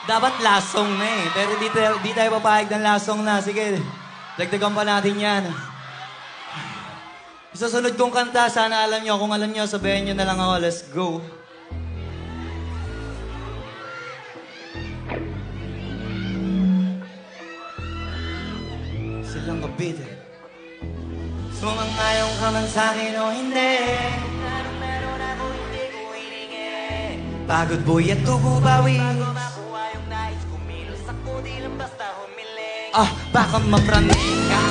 Dapat lasong na eh. Pero di tayo papayag ng lasong na. Sige, dagdagan pa natin yan. Susunod kong kanta, sana alam nyo. Kung alam nyo, sabihin nyo na lang ako. Let's go. Silang kabit eh. Sumangayon ka man sa'kin o hindi. Anong meron ako hindi ko hiningi. Pagod boy at tubo bawi. Bago makuha yung nais, kumilos ako di lang basta humiling. Baka mapraning ka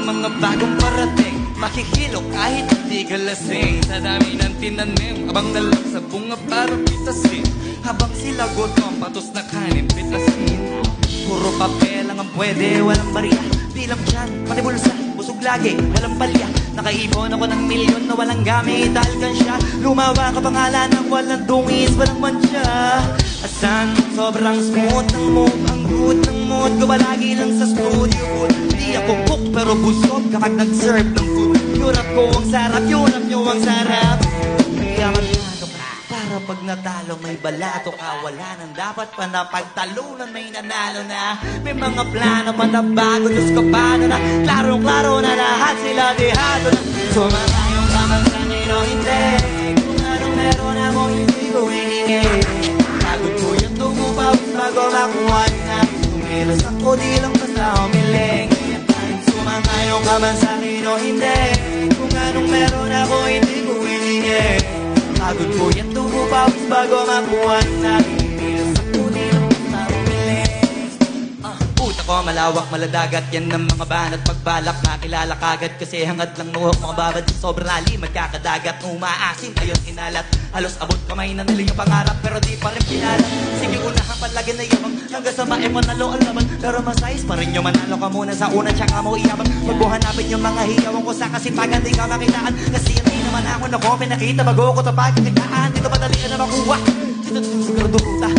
mga bagong parating. Makikilo kahit hindi ka lasing. Sa dami ng tinanim, abang nalang sa bunga para pitasin. Habang sila gutom, patos na kanin, pitasin. Puro papel lang ang pwede, walang bariya. Di lang dyan, pati bulsa, busog lagi, walang palya. Nakaipon ako ng milyon na walang gamit, alkansya. Lumawa ka pangalan ng walang dungis, walang mancha. Asan, sobrang smooth ng move, ang good ng mood ko palagi lang sa studio good. Di ako cook pero busog kapag nag-serve ng food. Yung rap ko ang sarap, yung rap nyo ang sarap. Kaya magkano para pag natalo may balato ka. Wala nang dapat pa na pagtalunan, may nanalo na. May mga plano pa na bago, Diyos ko paano na. Klaro-klaro na lahat sila dihado na. Sumatayong ka man sa nino, hindi. Kung anong meron ako, hindi ko hiningi. Pagod ko yung tubo pa, bago makuha na. Kumilos ako, di lang basta humiling. Sumatayong ka man sa nino, hindi. Kung anong meron ako, hindi ko hiningi. Pagod ko yan tubo pawis bago makuha na. Kumilos ako, di lang basta humiling. Puta ko malawak, maladagat yan ng mga banat. Pagbalak makilala kagad kasi hangad lang nuhok mga babad. Sobrang lalim, magkakadagat, umaasim ayon inalat. Halos abot kamay na nila yung pangarap pero di pa rin pinalat. Sige unahan palagi na yabang hanggang sa manalo ang laban. Pero masayos pa rin yung manalo ka muna sa una tsaka mo iyabang. Magbuhanapin yung mga hiyawang ko sa kasipagan di ka makitaan. Kasi hindi naman ako na ko pinakita bago ko tapag kakitaan. Dito madalian na makuha, dito sigurado puta.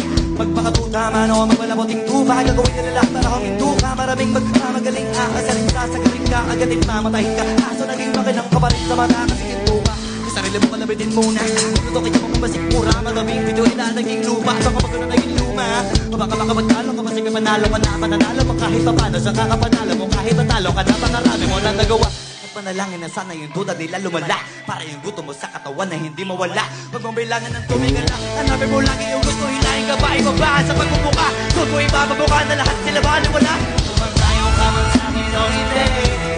Magpakatuta man o magpalaboting tupa. Gagawin nila lahat para huminto ka. Maraming magmamagaling akasaling ka. Sagaling ka, agatin mamatahin ka. Kaso naging makinang ka pa rin sa mata kasi hinto ka. Sarili mo kalabitin muna. Luto kayo mo kumasik mura. Maraming video ilalaging lupa. So kapag na naging luma, baka magkalo ka kasi panalo ka na. Mananalo mo kahit pa paano. Sa kakapanalo mo kahit patalo ka na. Pangarami mo na nagawa. Panalangin na sana yung duda nila lumala. Para yung gusto mo sa katawan na hindi mawala. Pag mong bilangan ng tumingan lang, hanapin mo lagi yung gusto. Hilahin ka ba, ibaba sa pagbubuka. Kung mo ibababuka na lahat sila ba wala. Sumantayo ka man sa akin o hindi.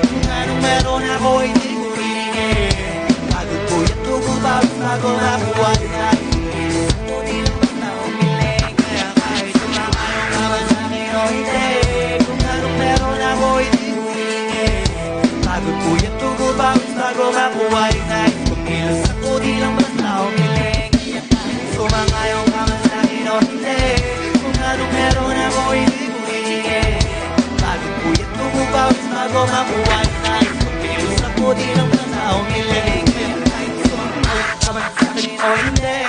Kung anong meron ako hindi ko hiningi. Pagod ko yung tubo bago makuha na. Ako di lang basta humiling. Kaya kahit sumantayo ka man sa akin o hindi. Kung anong meron ako hindi ko hiningi. Pagod ko yung tubo bago makuha na. Kumilos ako di lang basta humiling. Kaya kahit sumantayo ka man sa akin o hindi. Kung anong meron ako hindi ko hiningi. Pagod ko yung tubo bago makuha na. Kumilos ako di lang basta humiling. Kaya kahit sumantayo ka man sa akin o hindi.